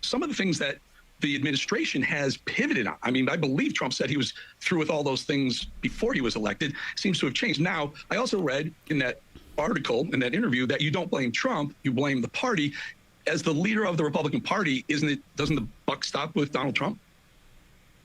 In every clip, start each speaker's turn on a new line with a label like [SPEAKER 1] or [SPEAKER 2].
[SPEAKER 1] some of the things that the administration has pivoted on. I mean, I believe Trump said he was through with all those things before he was elected. Seems to have changed. Now, I also read in that article, in that interview, that you don't blame Trump, you blame the party. As the leader of the Republican Party, doesn't the buck stop with Donald Trump?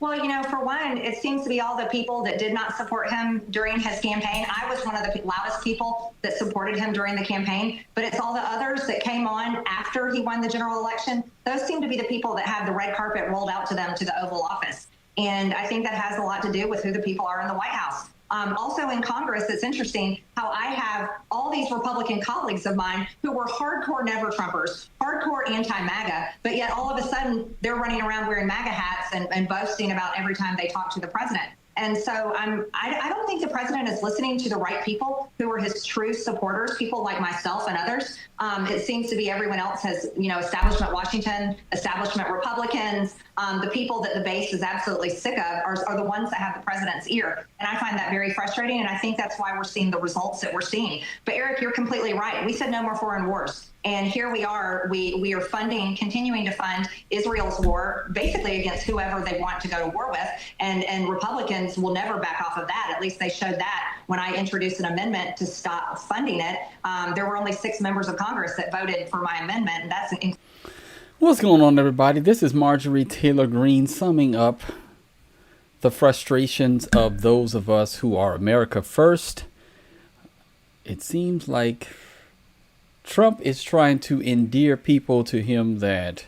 [SPEAKER 2] Well, you know, for one, it seems to be all the people that did not support him during his campaign. I was one of the loudest people that supported him during the campaign, but it's all the others that came on after he won the general election. Those seem to be the people that have the red carpet rolled out to them to the Oval Office. And I think that has a lot to do with who the people are in the White House. Also in Congress, it's interesting how I have all these Republican colleagues of mine who were hardcore never-Trumpers, hardcore anti-MAGA, but yet all of a sudden they're running around wearing MAGA hats and boasting about every time they talk to the president. And so I don't think the president is listening to the right people who are his true supporters, people like myself and others. It seems to be everyone else has, you know, establishment Washington, establishment Republicans, the people that the base is absolutely sick of are the ones that have the president's ear. And I find that very frustrating. And I think that's why we're seeing the results that we're seeing. But Eric, you're completely right. We said no more foreign wars. And here we are, we are funding, continuing to fund Israel's war, basically against whoever they want to go to war with. And Republicans will never back off of that. At least they showed that when I introduced an amendment to stop funding it. There were only 6 members of Congress that voted for my amendment. And that's
[SPEAKER 3] What's going on, everybody? This is Marjorie Taylor Greene summing up the frustrations of those of us who are America first. It seems like Trump is trying to endear people to him that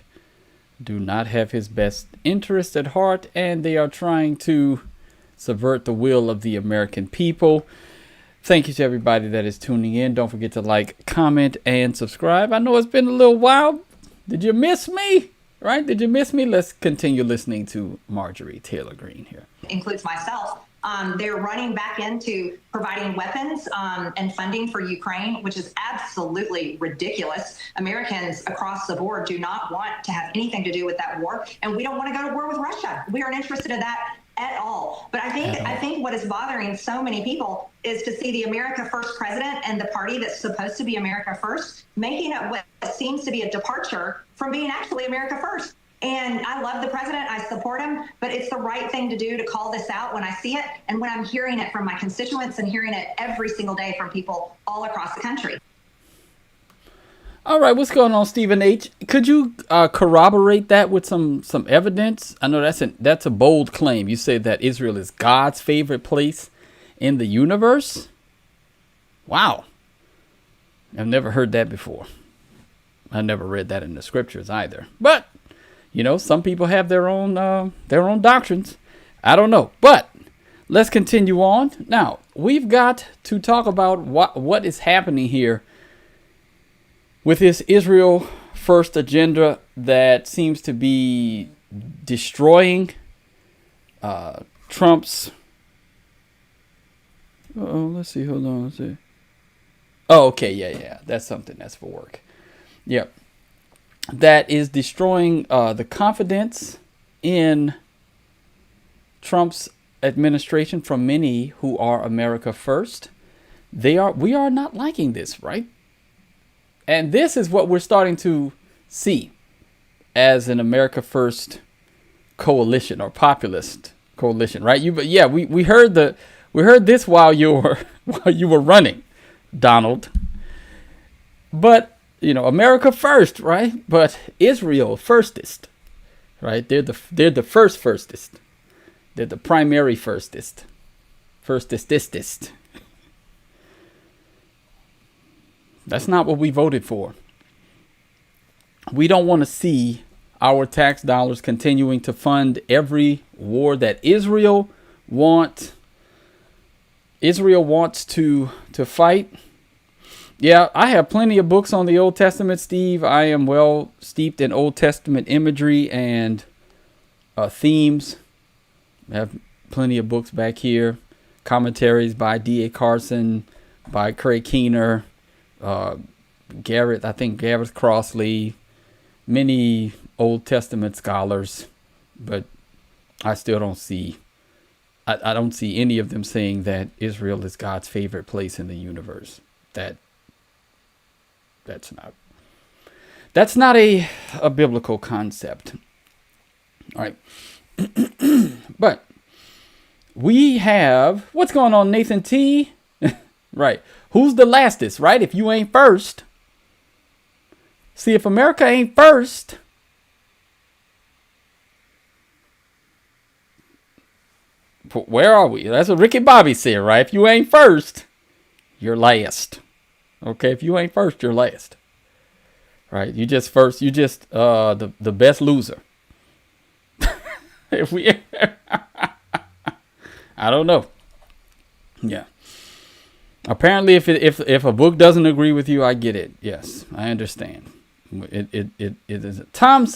[SPEAKER 3] do not have his best interest at heart, and they are trying to subvert the will of the American people. Thank you to everybody that is tuning in. Don't forget to like, comment, and subscribe. I know it's been a little while. Did you miss me? Right? Did you miss me? Let's continue listening to Marjorie Taylor Greene here.
[SPEAKER 2] Includes myself. They're running back into providing weapons and funding for Ukraine, which is absolutely ridiculous. Americans across the board do not want to have anything to do with that war, and we don't want to go to war with Russia. We aren't interested in that at all. But I think what is bothering so many people is to see the America First president and the party that's supposed to be America First making it what seems to be a departure from being actually America First. And I love the president. I support him, but it's the right thing to do to call this out when I see it and when I'm hearing it from my constituents and hearing it every single day from people all across the country.
[SPEAKER 3] All right, what's going on, Stephen H? Could you corroborate that with some evidence? I know that's a bold claim. You say that Israel is God's favorite place in the universe. Wow, I've never heard that before. I never read that in the scriptures either. But you know, some people have their own doctrines. I don't know, but let's continue on. Now we've got to talk about what is happening here with this Israel first agenda that seems to be destroying Trump's. Let's see. Hold on. Let's see. Oh, okay. Yeah. That's something that's for work. Yep. That is destroying the confidence in Trump's administration from many who are America first. We are not liking this, right? And this is what we're starting to see as an America First coalition or populist coalition, right? We heard this while you were running, Donald. But you know, America first, right? But Israel firstest, right? They're the firstest. They're the primary firstest. Firstestest. That's not what we voted for. We don't want to see our tax dollars continuing to fund every war that Israel wants to fight. Yeah, I have plenty of books on the Old Testament, Steve. I am well steeped in Old Testament imagery and themes. I have plenty of books back here. Commentaries by D.A. Carson, by Craig Keener, Garrett Crossley, many Old Testament scholars. But I still don't see, I don't see any of them saying that Israel is God's favorite place in the universe. That's not a biblical concept. All right. But we have, what's going on, Nathan T? Right. Who's the lastest, right? If you ain't first. See, if America ain't first, where are we? That's what Ricky Bobby said, right? If you ain't first, you're last. Okay, if you ain't first, you're last. Right? You just first, you just the best loser. If we I don't know. Yeah. Apparently if a book doesn't agree with you, I get it. Yes, I understand. It is Tom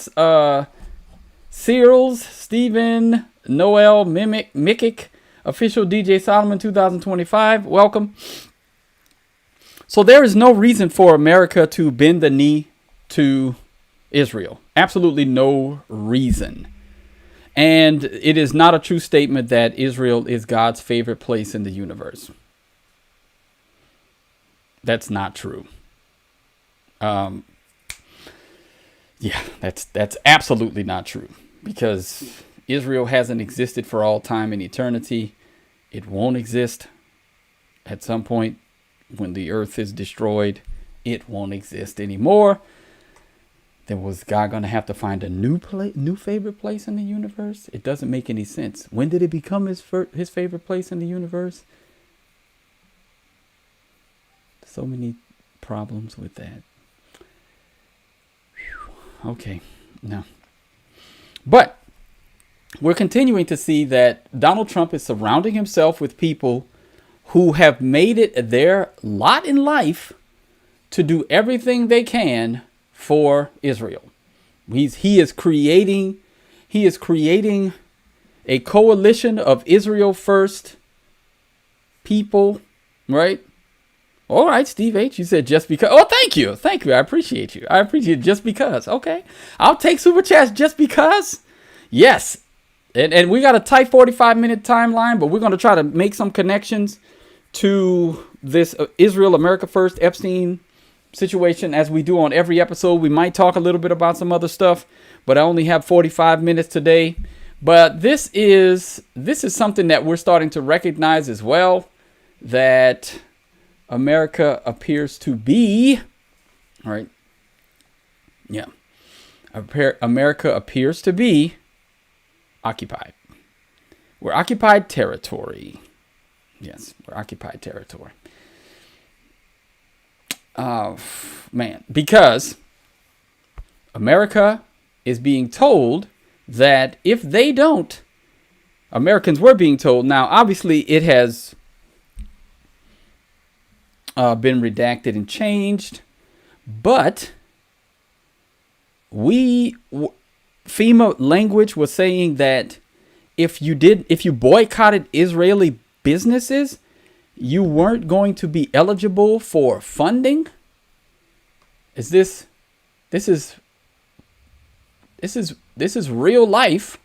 [SPEAKER 3] Searles, Stephen, Noel, Mikic, official DJ Solomon 2025. Welcome. So there is no reason for America to bend the knee to Israel. Absolutely no reason. And it is not a true statement that Israel is God's favorite place in the universe. That's not true. Yeah, that's absolutely not true, because Israel hasn't existed for all time and eternity. It won't exist. At some point, when the earth is destroyed, it won't exist anymore. Then was God going to have to find a new favorite place in the universe? It doesn't make any sense. When did it become his favorite place in the universe? So many problems with that. Whew. Okay, no. But we're continuing to see that Donald Trump is surrounding himself with people who have made it their lot in life to do everything they can for Israel. He is creating a coalition of Israel first people, right? All right, Steve H, you said just because. Oh, thank you. I appreciate you. I appreciate it just because. Okay. I'll take super chats just because. Yes. And we got a tight 45-minute timeline, but we're going to try to make some connections to this Israel, America First, Epstein situation as we do on every episode. We might talk a little bit about some other stuff, but I only have 45 minutes today. But this is something that we're starting to recognize as well, that America appears to be, all right, yeah, America appears to be occupied. We're occupied territory. Yes, we're occupied territory. Man, because America is being told that if they don't, Americans were being told. Now, obviously, it has been redacted and changed, but FEMA language was saying that if you boycotted Israeli businesses, you weren't going to be eligible for funding. This is real life.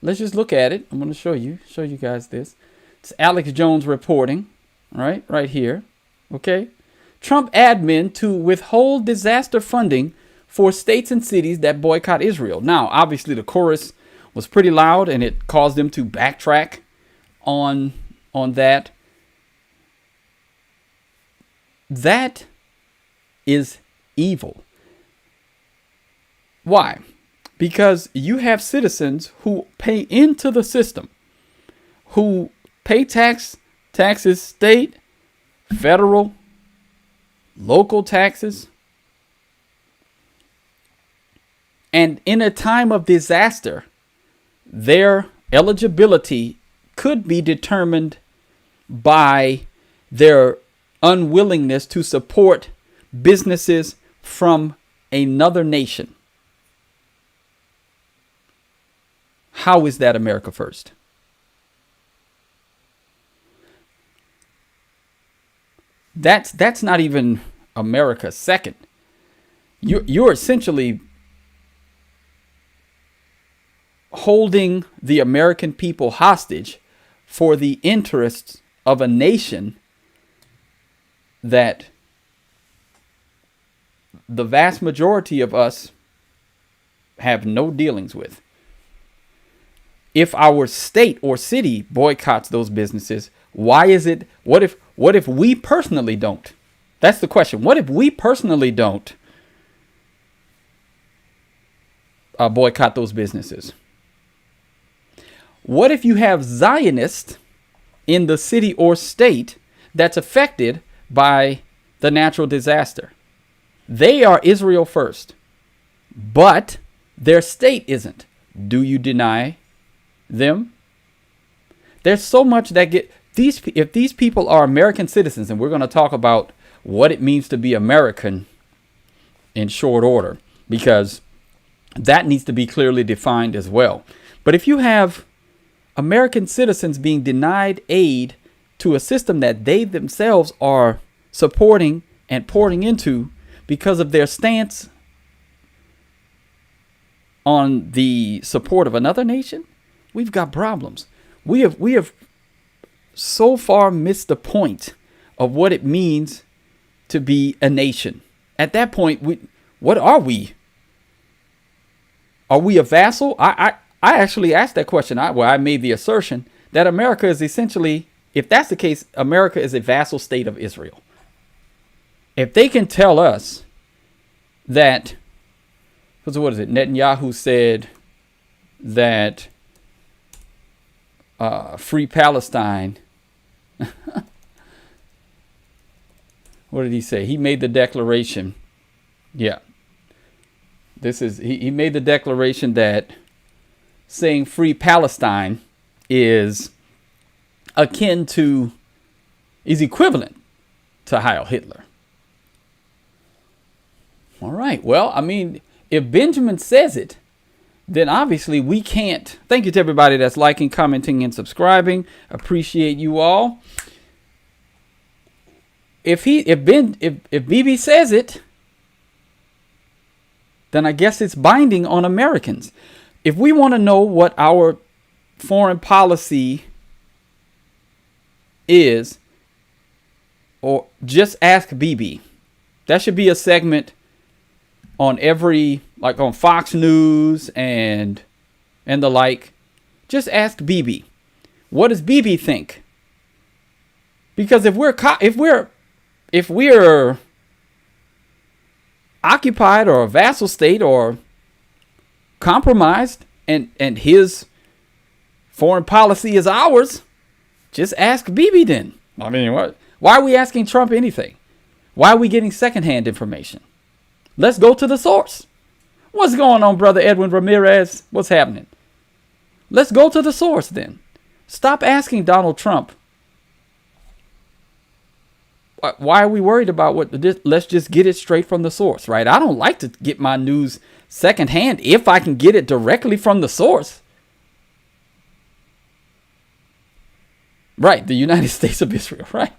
[SPEAKER 3] Let's just look at it. I'm going to show you guys this. It's Alex Jones reporting, right here. Okay. Trump admin to withhold disaster funding for states and cities that boycott Israel. Now, obviously, the chorus was pretty loud, and it caused them to backtrack on that. That is evil. Why? Because you have citizens who pay into the system, who pay taxes, state, federal, local taxes. And in a time of disaster, their eligibility could be determined by their unwillingness to support businesses from another nation. How is that America first? That's not even America second. You're essentially holding the American people hostage for the interests of a nation that the vast majority of us have no dealings with. If our state or city boycotts those businesses, why is it? What if we personally don't? That's the question. What if we personally don't boycott those businesses? What if you have Zionists in the city or state that's affected by the natural disaster? They are Israel first, but their state isn't. Do you deny them? There's so much that if these people are American citizens, and we're going to talk about what it means to be American in short order, because that needs to be clearly defined as well. But if you have American citizens being denied aid to a system that they themselves are supporting and pouring into because of their stance on the support of another nation, we've got problems. We have so far missed the point of what it means to be a nation. At that point, what are we? Are we a vassal? I actually asked that question. I made the assertion that America is essentially, if that's the case, America is a vassal state of Israel. If they can tell us that, what is it? Netanyahu said that free Palestine. What did he say? He made the declaration. Yeah. He made the declaration that saying free Palestine is equivalent to Heil Hitler. All right. Well, I mean, if Benjamin says it, then obviously we can't. Thank you to everybody that's liking, commenting, and subscribing. Appreciate you all. If Bibi says it, then I guess it's binding on Americans. If we want to know what our foreign policy is, or just ask Bibi. That should be a segment on on Fox News and the like. Just ask Bibi. What does Bibi think? Because if we're occupied or a vassal state or compromised and his foreign policy is ours, just ask Bibi then. I mean, why are we asking Trump anything? Why are we getting secondhand information? Let's go to the source. What's going on, Brother Edwin Ramirez? What's happening? Let's go to the source then. Stop asking Donald Trump. Why are we worried about let's just get it straight from the source, right? I don't like to get my news secondhand if I can get it directly from the source. Right, the United States of Israel, right?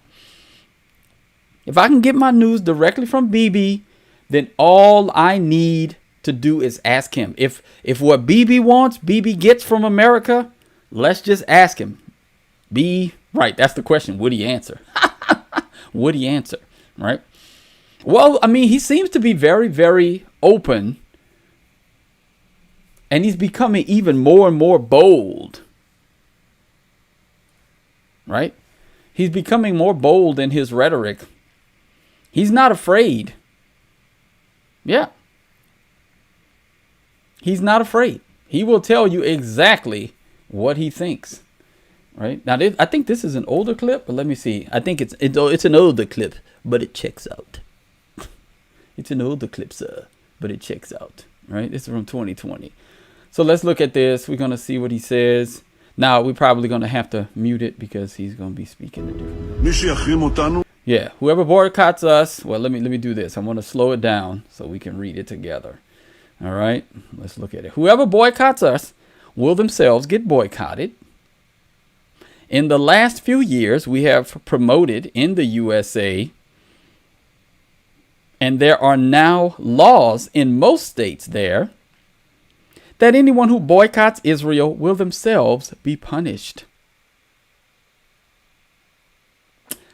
[SPEAKER 3] If I can get my news directly from Bibi, then all I need to do is ask him. If what Bibi wants, Bibi gets from America, let's just ask him. Right, that's the question. Would he answer? Would he answer? Right? Well, I mean, he seems to be very, very open. And he's becoming even more and more bold. Right? He's becoming more bold in his rhetoric. He's not afraid. Yeah. He's not afraid. He will tell you exactly what he thinks. Right? Now, I think this is an older clip, but let me see. I think it's an older clip, but it checks out. It's an older clip, sir, but it checks out. Right? This is from 2020. So let's look at this. We're going to see what he says. Now, we're probably going to have to mute it because he's going to be speaking a different way. Yeah, whoever boycotts us. Well, let me do this. I want to slow it down so we can read it together. All right, let's look at it. Whoever boycotts us will themselves get boycotted. In the last few years, we have promoted in the USA, and there are now laws in most states there, that anyone who boycotts Israel will themselves be punished.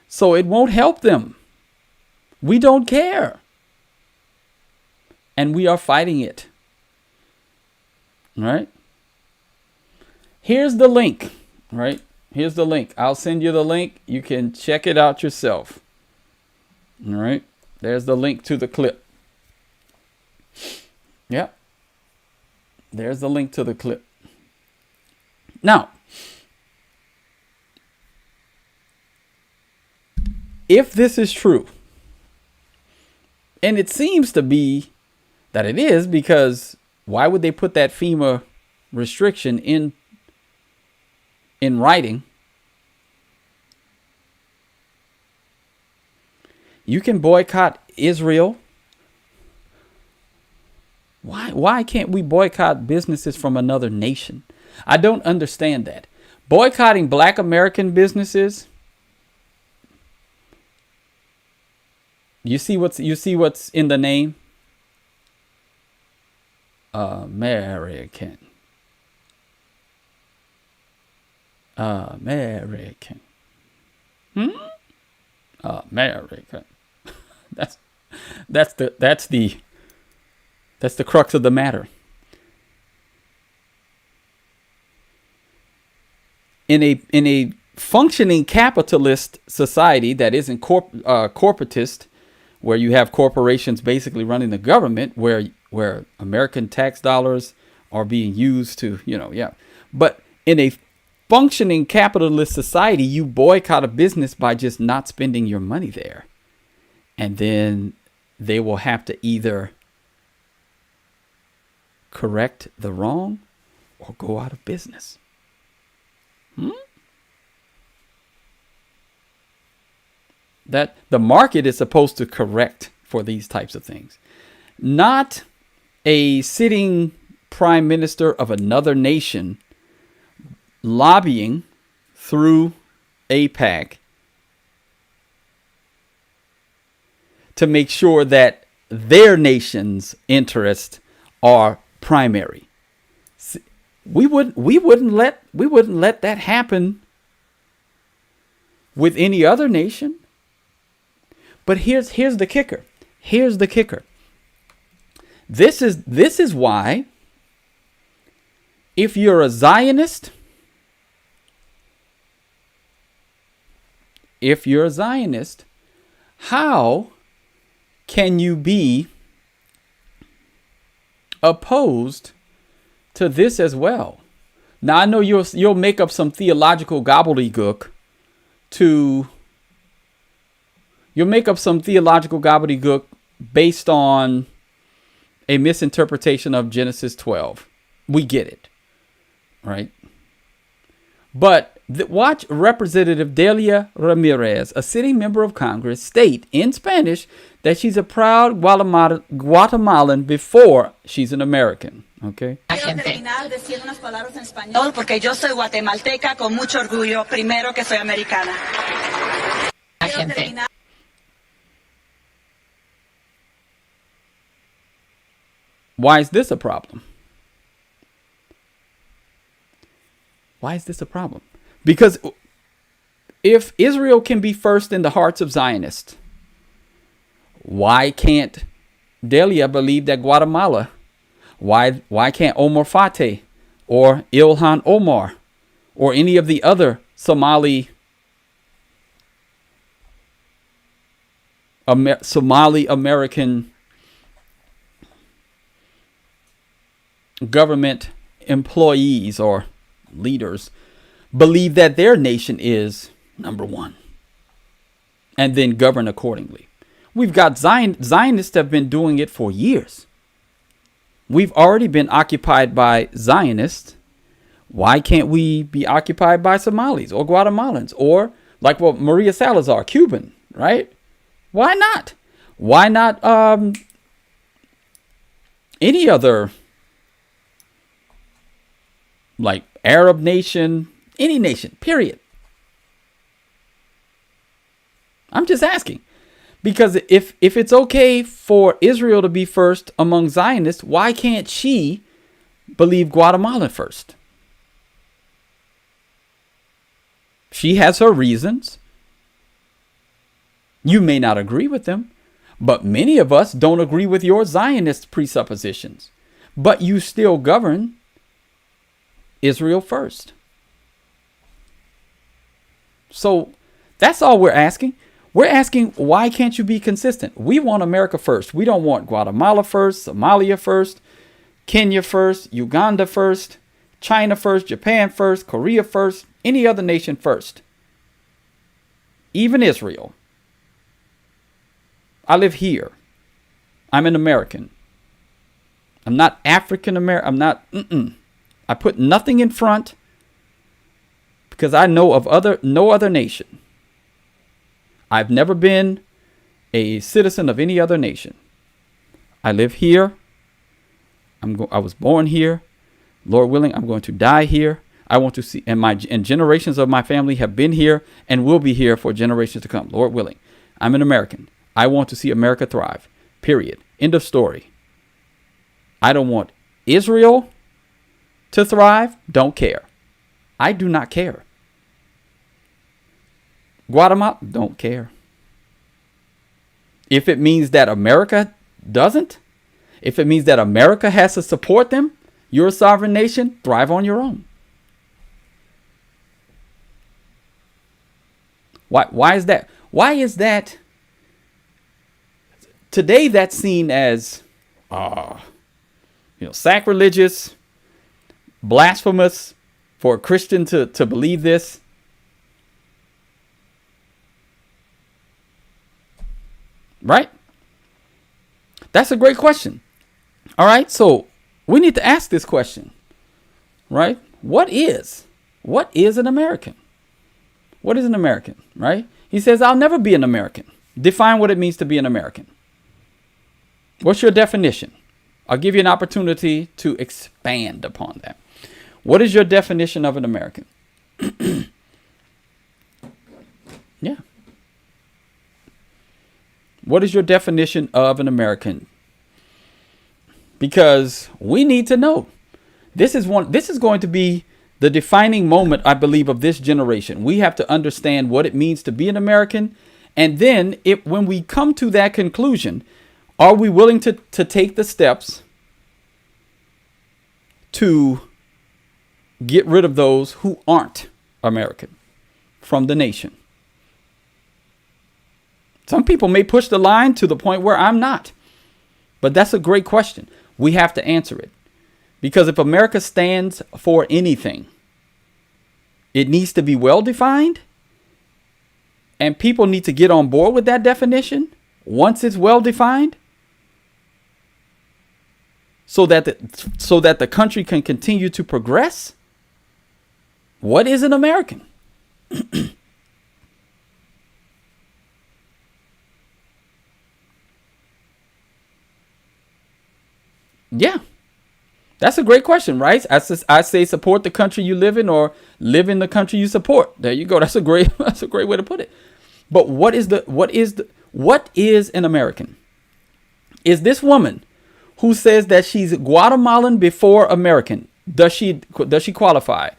[SPEAKER 3] So it won't help them. We don't care. And we are fighting it. Right? Here's the link. Right? Here's the link. I'll send you the link. You can check it out yourself. All right? There's the link to the clip. Yep. There's the link to the clip. Now, if this is true, and it seems to be that it is, because why would they put that FEMA restriction in writing? You can boycott Israel. Why can't we boycott businesses from another nation? I don't understand that. Boycotting Black American businesses. You see what's in the name? American. American. American. That's the crux of the matter. In a functioning capitalist society that isn't corporatist, where you have corporations basically running the government, where American tax dollars are being used to, But in a functioning capitalist society, you boycott a business by just not spending your money there. And then they will have to either correct the wrong or go out of business. That the market is supposed to correct for these types of things, not a sitting prime minister of another nation lobbying through AIPAC to make sure that their nation's interests are primary. We wouldn't let that happen with any other nation. But here's the kicker. Here's the kicker. This is why, if you're a Zionist, how can you be opposed to this as well? Now, I know you'll make up some theological gobbledygook based on a misinterpretation of Genesis 12. We get it, right? But watch Representative Delia Ramirez, a sitting member of Congress, state in Spanish that she's a proud Guatemalan before she's an American. Okay.
[SPEAKER 4] Quiero terminar diciendo unas palabras en español porque yo soy guatemalteca con mucho orgullo, primero que soy americana.
[SPEAKER 3] Why is this a problem? Why is this a problem? Because if Israel can be first in the hearts of Zionists, why can't Delia believe that Guatemala? Why can't Omar Fateh or Ilhan Omar or any of the other Somali American government employees or leaders believe that their nation is number one and then govern accordingly? We've got Zionists have been doing it for years. We've already been occupied by Zionists. Why can't we be occupied by Somalis or Guatemalans or like Maria Salazar, Cuban, right? Why not? Why not any other like Arab nation, any nation, period? I'm just asking. Because if it's okay for Israel to be first among Zionists, why can't she believe Guatemala first? She has her reasons. You may not agree with them, but many of us don't agree with your Zionist presuppositions. But you still govern Israel first. So that's all we're asking. We're asking, why can't you be consistent? We want America first. We don't want Guatemala first, Somalia first, Kenya first, Uganda first, China first, Japan first, Korea first, any other nation first. Even Israel. I live here. I'm an American. I'm not African American. I'm not. I put nothing in front because I know of no other nation. I've never been a citizen of any other nation. I live here. I was born here. Lord willing, I'm going to die here. I want to see, and generations of my family have been here and will be here for generations to come. Lord willing, I'm an American. I want to see America thrive. Period. End of story. I don't want Israel to thrive. Don't care. I do not care. Guatemala, don't care. If it means that America doesn't, if it means that America has to support them, you're a sovereign nation, thrive on your own. Why is that? Why is that? Today that's seen as sacrilegious, blasphemous for a Christian to believe this. Right? That's a great question. All right, so we need to ask this question. Right? What is an American? What is an American? Right? He says, I'll never be an American. Define what it means to be an American. What's your definition? I'll give you an opportunity to expand upon that. What is your definition of an American? Yeah. What is your definition of an American? Because we need to know. This is going to be the defining moment, I believe, of this generation. We have to understand what it means to be an American. And then when we come to that conclusion, are we willing to take the steps to get rid of those who aren't American from the nation? Some people may push the line to the point where I'm not. But that's a great question. We have to answer it. Because if America stands for anything, it needs to be well defined. And people need to get on board with that definition once it's well defined. So that the country can continue to progress. What is an American? Yeah, that's a great question, right? I say support the country you live in, or live in the country you support. There you go. That's a great way to put it. But what is an American? Is this woman who says that she's Guatemalan before American, does she qualify?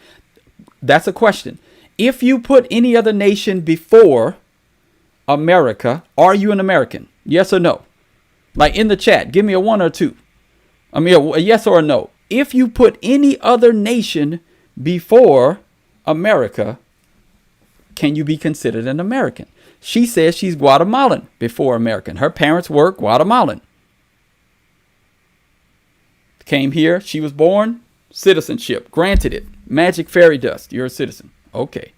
[SPEAKER 3] That's a question. If you put any other nation before America, are you an American? Yes or no? Like in the chat, give me a 1 or 2. I mean, a yes or a no. If you put any other nation before America, can you be considered an American? She says she's Guatemalan before American. Her parents were Guatemalan. Came here. She was born. Citizenship. Granted it. Magic fairy dust. You're a citizen. Okay.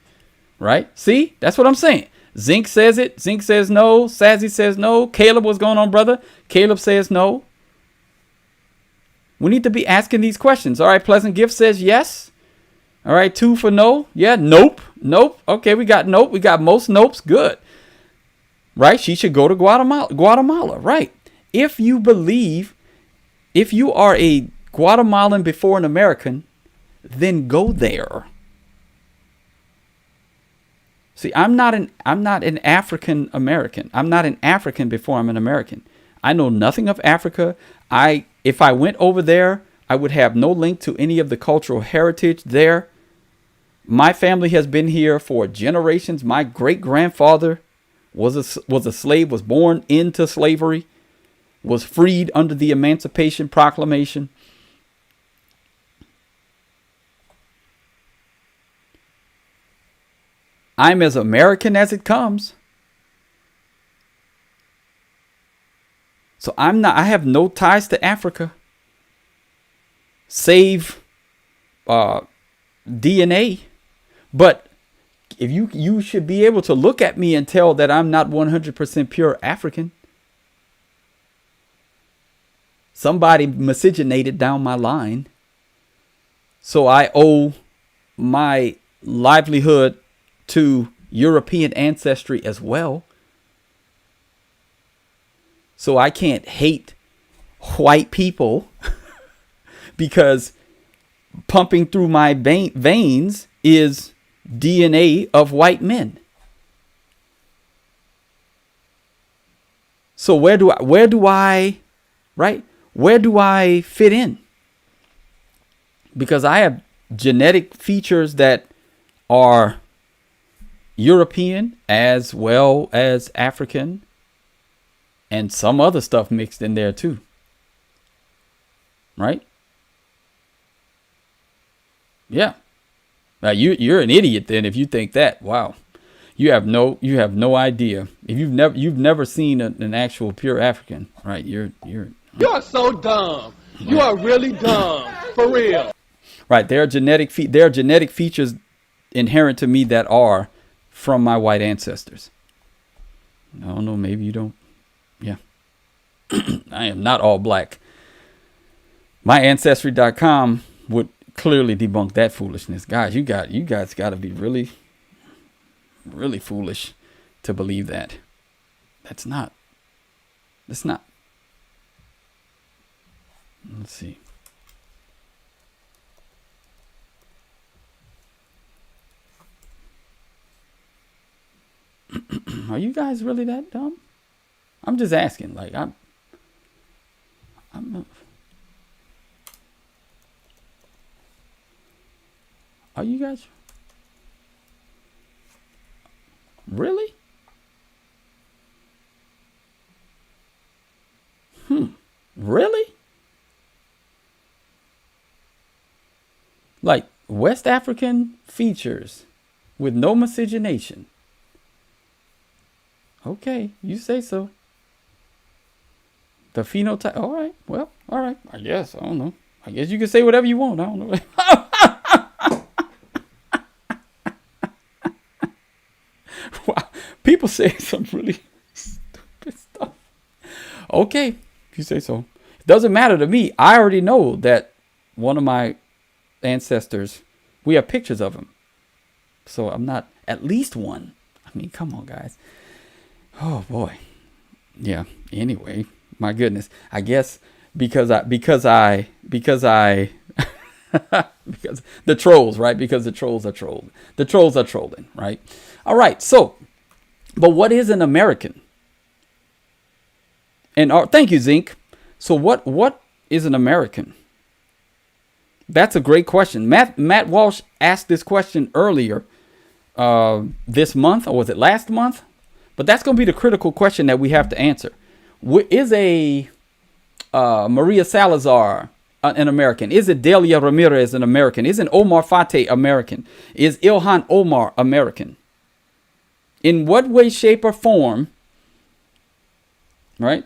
[SPEAKER 3] Right? See? That's what I'm saying. Zinc says it. Zinc says no. Sazzy says no. Caleb, what's going on, brother? Caleb says no. We need to be asking these questions. All right, Pleasant Gift says yes. All right, 2 for no. Yeah, nope. Nope. Okay, we got nope. We got most nopes. Good. Right? She should go to Guatemala. Right. If you are a Guatemalan before an American, then go there. See, I'm not an African American. I'm not an African before I'm an American. I know nothing of Africa. If I went over there, I would have no link to any of the cultural heritage there. My family has been here for generations. My great-grandfather was a slave, was born into slavery, was freed under the Emancipation Proclamation. I'm as American as it comes. So I have no ties to Africa. Save DNA. But if you should be able to look at me and tell that I'm not 100% pure African. Somebody miscegenated down my line. So I owe my livelihood to European ancestry as well. So I can't hate white people because pumping through my veins is DNA of white men. So where do I fit in? Because I have genetic features that are European as well as African, and some other stuff mixed in there too. Right? Yeah. Now you're an idiot then if you think that. Wow. You have no idea. If you've never seen an actual pure African, right? You're
[SPEAKER 5] so dumb. You are really dumb. For real.
[SPEAKER 3] Right. There are genetic features inherent to me that are from my white ancestors. I don't know, maybe you don't. Yeah. I am not all black. My ancestry.com would clearly debunk that foolishness. Guys, you guys got to be really, really foolish to believe that. That's not. Let's see. Are you guys really that dumb? I'm just asking. Like I'm. Are you guys really? Really? Like West African features with no miscegenation. Okay, you say so. The phenotype. All right. Well, all right. I guess. I don't know. I guess you can say whatever you want. I don't know. Wow. People say some really stupid stuff. Okay, if you say so. It doesn't matter to me. I already know that one of my ancestors, we have pictures of him. So I'm not at least one. I mean, come on, guys. Oh boy. Yeah. Anyway, my goodness. I guess because the trolls, right? Because the trolls are trolling. The trolls are trolling, right? All right. So, but what is an American? And thank you, Zinc. So what is an American? That's a great question. Matt Walsh asked this question earlier this month, or was it last month? But that's going to be the critical question that we have to answer. Is a Maria Salazar an American? Is it Delia Ramirez an American? Isn't Omar Fateh American? Is Ilhan Omar American? In what way, shape, or form, right?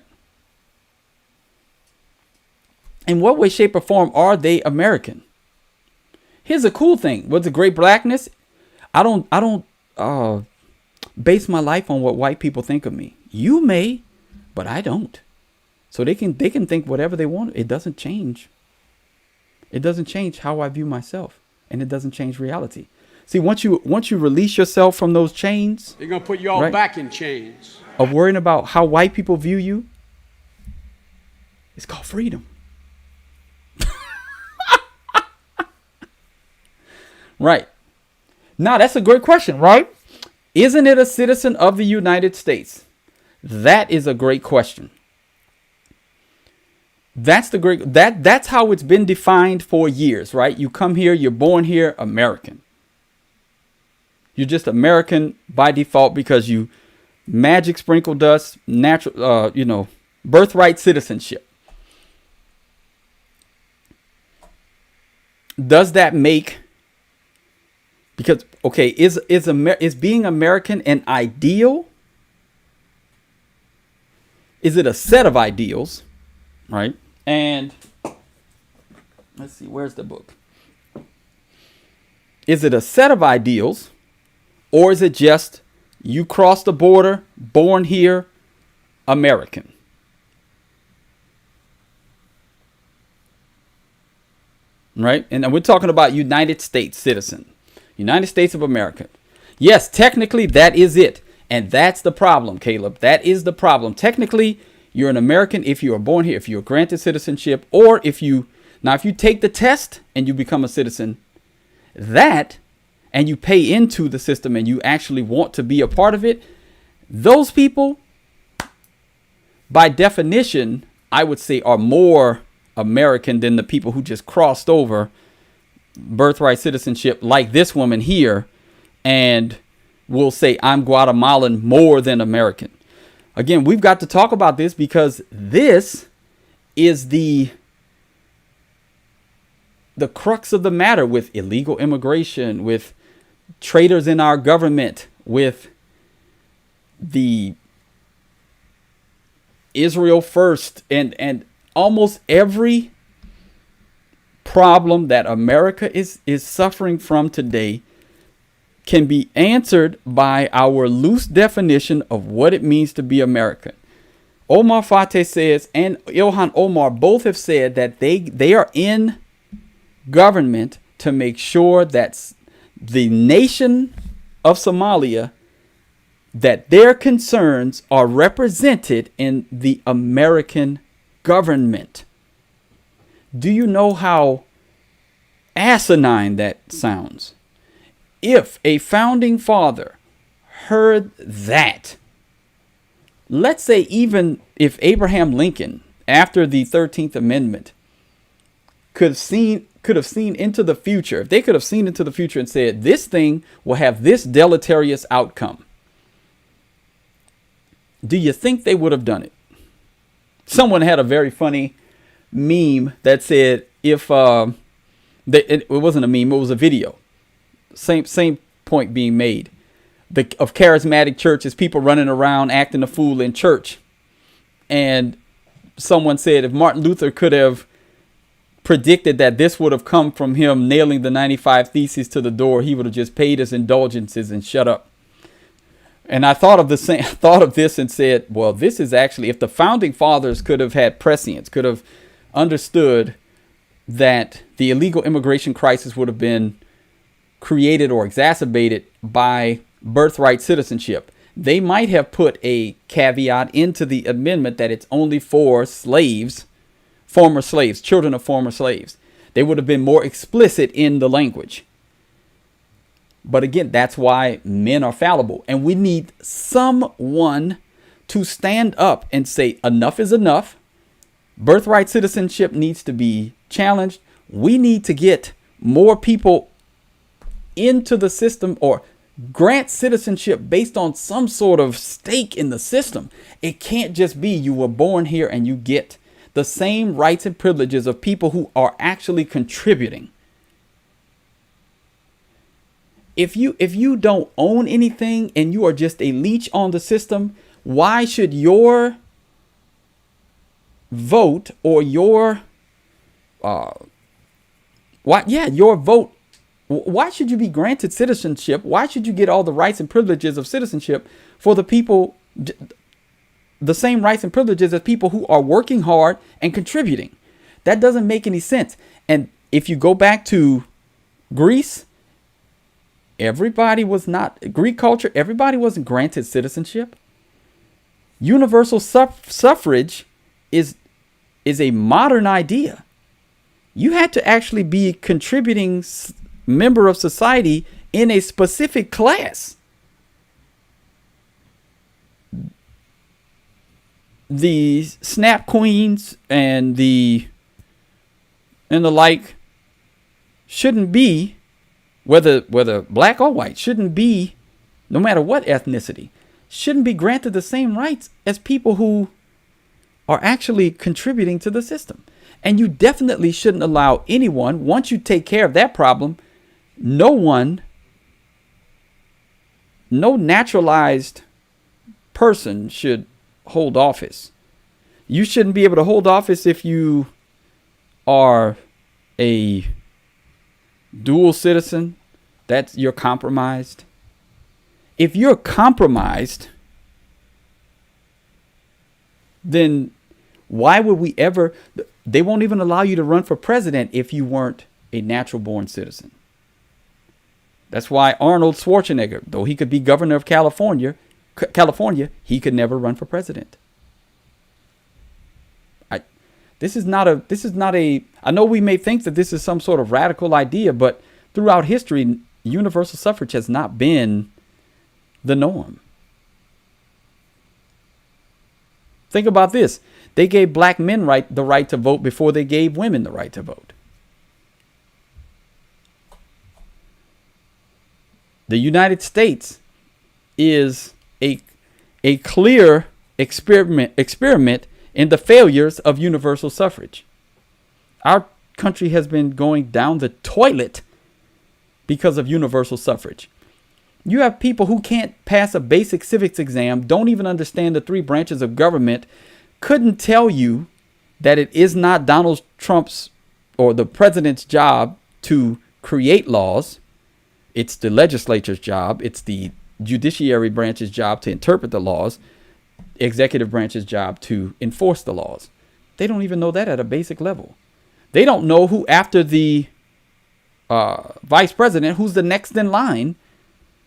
[SPEAKER 3] In what way, shape, or form are they American? Here's a cool thing. What's a great blackness? I don't base my life on what white people think of me. You may, but I don't. So they can think whatever they want. It doesn't change. It doesn't change how I view myself, and it doesn't change reality. See, once you release yourself from those chains,
[SPEAKER 5] They're gonna put you all back in chains.
[SPEAKER 3] Of worrying about how white people view you, it's called freedom. Right. Now, that's a great question, right? Isn't it a citizen of the United States? That is a great question. That's how it's been defined for years, right? You come here, you're born here, American. You're just American by default because you magic sprinkle dust, natural, birthright citizenship. Does that make Because, okay, is being American an ideal? Is it a set of ideals, right? And let's see, where's the book? Is it a set of ideals, or is it just you cross the border, born here, American? Right? And we're talking about United States citizen, United States of America. Yes, technically that is it. And that's the problem, Caleb. That is the problem. Technically, you're an American if you are born here, if you're granted citizenship, or if you take the test and you become a citizen, and you pay into the system and you actually want to be a part of it, those people, by definition, I would say are more American than the people who just crossed over birthright citizenship like this woman here and will say, I'm Guatemalan more than American. Again, we've got to talk about this because this is the crux of the matter with illegal immigration, with traitors in our government, with the Israel first, and almost every problem that America is suffering from today can be answered by our loose definition of what it means to be American. Omar Fateh says, and Ilhan Omar both have said that they are in government to make sure that the nation of Somalia, that their concerns are represented in the American government. Do you know how asinine that sounds? If a founding father heard that, let's say even if Abraham Lincoln, after the 13th Amendment, could have seen into the future, if they could have seen into the future and said, this thing will have this deleterious outcome, do you think they would have done it? Someone had a very funny meme that said, if it wasn't a meme, it was a video. Same point being made. Of charismatic churches, people running around acting a fool in church. And someone said if Martin Luther could have predicted that this would have come from him nailing the 95 Theses to the door, he would have just paid his indulgences and shut up. And I thought of this and said, well, this is actually, if the founding fathers could have had prescience, could have understood that the illegal immigration crisis would have been created or exacerbated by birthright citizenship, they might have put a caveat into the amendment that it's only for slaves, former slaves, children of former slaves. They would have been more explicit in the language. But again, that's why men are fallible. And we need someone to stand up and say enough is enough. Birthright citizenship needs to be challenged. We need to get more people into the system or grant citizenship based on some sort of stake in the system. It can't just be you were born here and you get the same rights and privileges of people who are actually contributing. If you don't own anything and you are just a leech on the system, why should your vote or your vote, why should you be granted citizenship? Why should you get all the rights and privileges of citizenship for the people, the same rights and privileges as people who are working hard and contributing? That doesn't make any sense. And if you go back to Greece, Greek culture, everybody wasn't granted citizenship. Universal suffrage is a modern idea. You had to actually be a contributing member of society in a specific class. The snap queens and the like shouldn't be, whether black or white, shouldn't be, no matter what ethnicity, shouldn't be granted the same rights as people who are actually contributing to the system. And you definitely shouldn't allow anyone, once you take care of that problem, no one no naturalized person should hold office. You shouldn't be able to hold office if you are a dual citizen. You're compromised. If you're compromised, then why would we ever? They won't even allow you to run for president if you weren't a natural born citizen. That's why Arnold Schwarzenegger, though he could be governor of California, he could never run for president. This is not a, I know we may think that this is some sort of radical idea, but throughout history, universal suffrage has not been the norm. Think about this. They gave black men the right to vote before they gave women the right to vote. The United States is a clear experiment in the failures of universal suffrage. Our country has been going down the toilet because of universal suffrage. You have people who can't pass a basic civics exam, don't even understand the 3 branches of government, couldn't tell you that it is not Donald Trump's or the president's job to create laws. It's the legislature's job. It's the judiciary branch's job to interpret the laws. Executive branch's job to enforce the laws. They don't even know that at a basic level. They don't know who, after the vice president, who's the next in line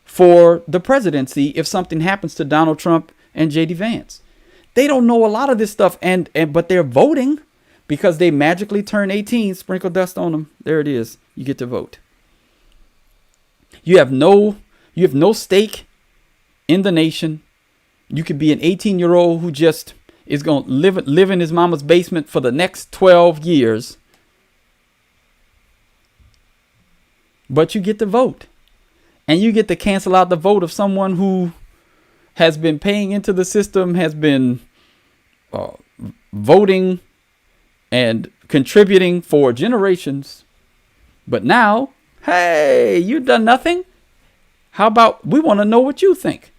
[SPEAKER 3] for the presidency if something happens to Donald Trump and J.D. Vance. They don't know a lot of this stuff, but they're voting because they magically turn 18, sprinkle dust on them. There it is. You get to vote. You have no stake in the nation. You could be an 18-year-old who just is going to live in his mama's basement for the next 12 years. But you get to vote. And you get to cancel out the vote of someone who has been paying into the system, has been voting and contributing for generations. But now, hey, you've done nothing. How about we want to know what you think?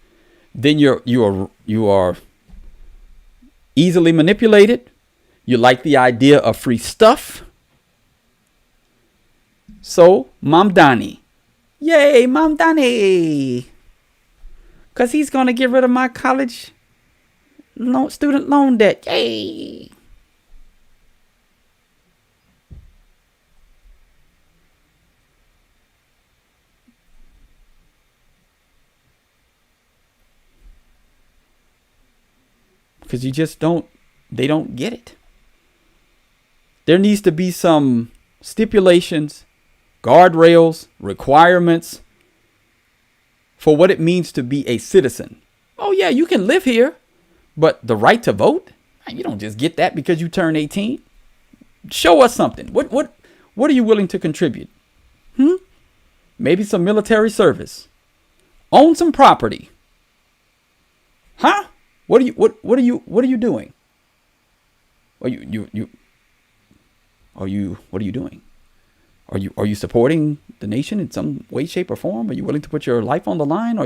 [SPEAKER 3] Then you are easily manipulated. You like the idea of free stuff. So, Mamdani. Yay, Mamdani. Because he's going to get rid of my college student loan debt. Yay. Because they don't get it. There needs to be some stipulations, guardrails, requirements for what it means to be a citizen. Oh yeah, you can live here, but the right to vote? You don't just get that because you turn 18. Show us something. What are you willing to contribute? Maybe some military service. Own some property. Huh? What are you doing? What are you doing? Are you supporting the nation in some way, shape, or form? Are you willing to put your life on the line?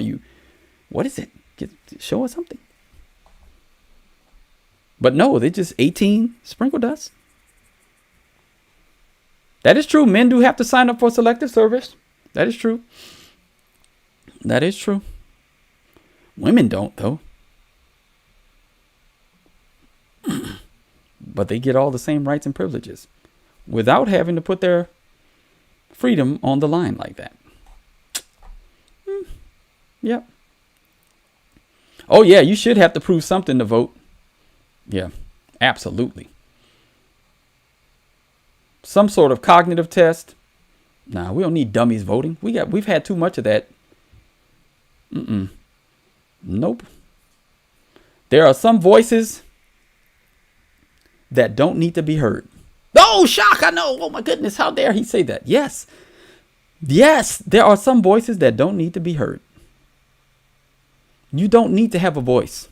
[SPEAKER 3] What is it? Show us something. But no, they're just 18 sprinkle dust. That is true. Men do have to sign up for selective service. That is true. That is true. Women don't, though. But they get all the same rights and privileges without having to put their freedom on the line like that. Yep. Oh, yeah, you should have to prove something to vote. Yeah, absolutely. Some sort of cognitive test. Nah, we don't need dummies voting. We've had too much of that. Nope. There are some voices that don't need to be heard. Oh, shock, I know. Oh, my goodness. How dare he say that? Yes. Yes, there are some voices that don't need to be heard. You don't need to have a voice.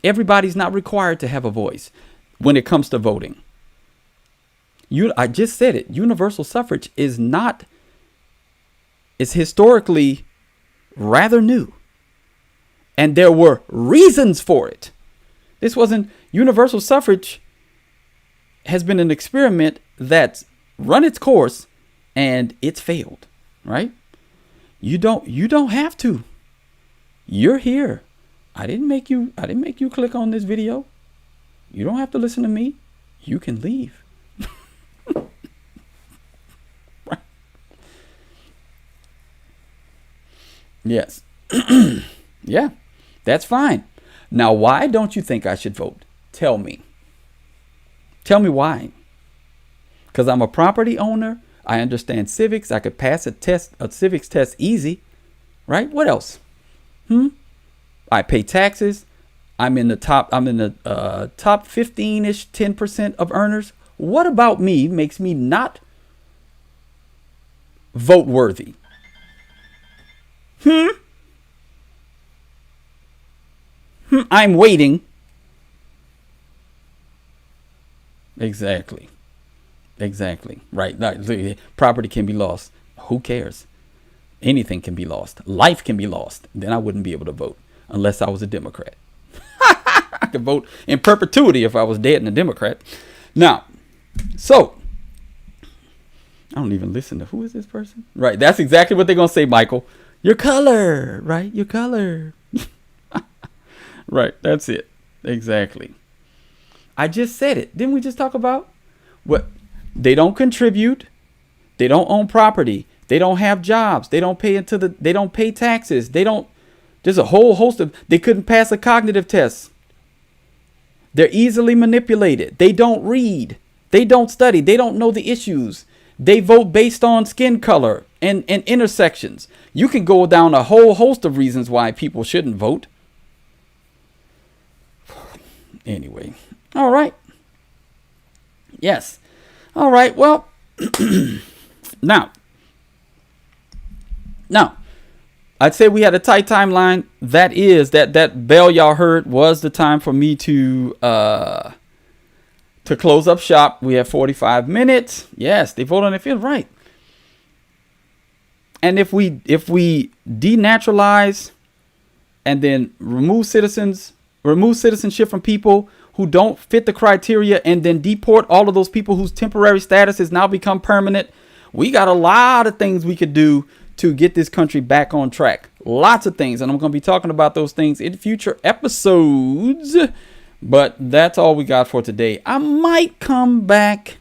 [SPEAKER 3] Everybody's not required to have a voice when it comes to voting. I just said it. Universal suffrage is historically rather new. And there were reasons for it. This wasn't universal suffrage has been an experiment that's run its course and it's failed, right? You don't have to. You're here. I didn't make you click on this video. You don't have to listen to me. You can leave. Right. Yes. Yeah. That's fine. Now, why don't you think I should vote? Tell me. Tell me why. Because I'm a property owner. I understand civics. I could pass a civics test easy. Right? What else? I pay taxes. I'm in the top 15-ish, 10% of earners. What about me makes me not vote worthy? I'm waiting. Exactly. Right. Property can be lost. Who cares? Anything can be lost. Life can be lost. Then I wouldn't be able to vote unless I was a Democrat. I could vote in perpetuity if I was dead and a Democrat. Now, so I don't even listen to who is this person? Right. That's exactly what they're going to say, Michael. Your color, right? Your color. Right. That's it. Exactly. I just said it. Didn't we just talk about what they don't contribute? They don't own property. They don't have jobs. They don't pay they don't pay taxes. There's a whole host of, they couldn't pass a cognitive test. They're easily manipulated. They don't read. They don't study. They don't know the issues. They vote based on skin color and intersections. You can go down a whole host of reasons why people shouldn't vote. Anyway. All right. Yes. All right. Well, now, I'd say we had a tight timeline. That bell y'all heard was the time for me to close up shop. We have 45 minutes. Yes, they vote on it. Feel right. And if we denaturalize and then remove citizenship from people who don't fit the criteria and then deport all of those people whose temporary status has now become permanent, we got a lot of things we could do to get this country back on track. Lots of things. And I'm going to be talking about those things in future episodes. But that's all we got for today. I might come back.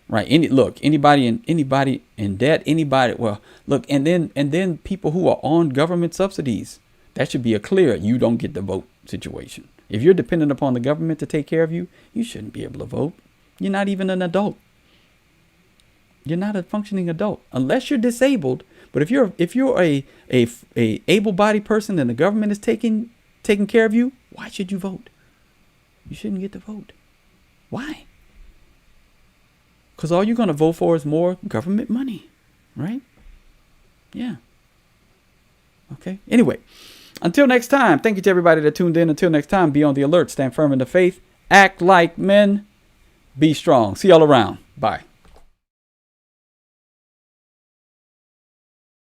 [SPEAKER 3] Right. Anybody in debt, well, look, and then people who are on government subsidies. That should be a clear you don't get the vote situation. If you're dependent upon the government to take care of you, you shouldn't be able to vote. You're not even an adult. You're not a functioning adult unless you're disabled. But if you're a able-bodied person and the government is taking care of you, why should you vote? You shouldn't get to vote. Why? Because all you're going to vote for is more government money, right? Yeah. Okay. Anyway, until next time, thank you to everybody that tuned in. Until next time, be on the alert, stand firm in the faith, act like men, be strong. See y'all around. Bye.